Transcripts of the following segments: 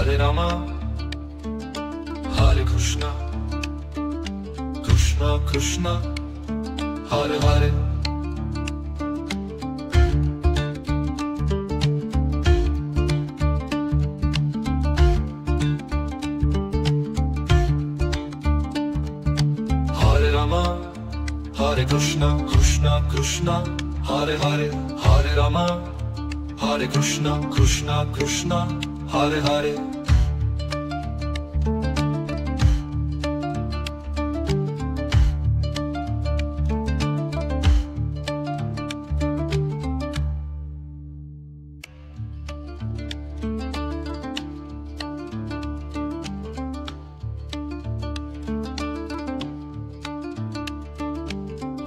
Hare Rama, Hare Krishna, Krishna Krishna, Hare Hare. Hare Rama, Hare Krishna, Krishna Krishna, Hare Hare. Hare Rama, Hare Krishna, Krishna Krishna, Hare Hare.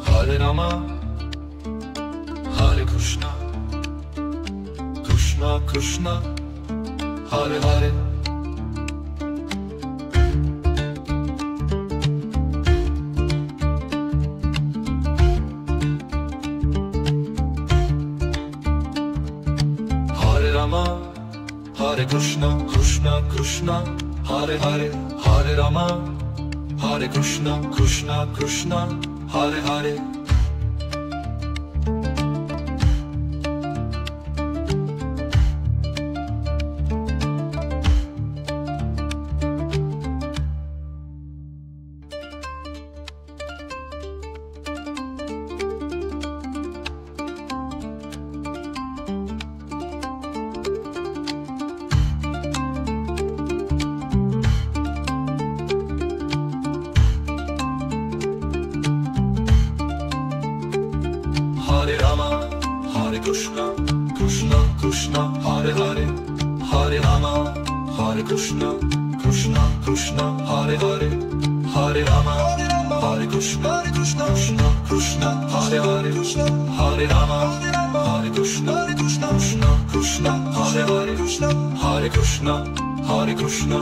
Hare Rama, Hare Krishna, Krishna Krishna, Hare Hare. Hare Rama, Hare Krishna, Krishna Krishna, Hare Hare. Hare Rama, Hare Krishna, Krishna Krishna, Hare Hare. Hare Rama, Hare Krishna, Krishna Krishna, Hare Hare. Hare Rama, Hare Krishna, Krishna Krishna, Hare Hare. Hare Rama, Hare Krishna, Krishna Krishna, Hare Hare. Hare Rama, Hare Krishna, Krishna Krishna, Hare Hare. Hare Krishna, Hare Krishna,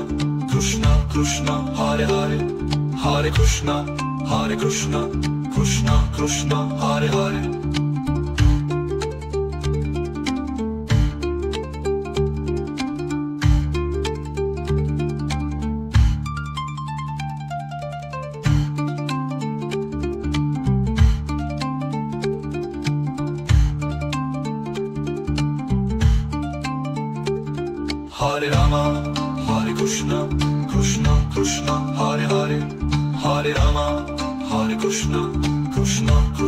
Krishna Krishna, Hare Hare. Hare Krishna, Hare Krishna, Krishna Krishna, Hare Hare. Hare Rama, Hare Krishna, Krishna Krishna, Hare Hare. Hare Rama, Hare Krishna, Krishna Krishna.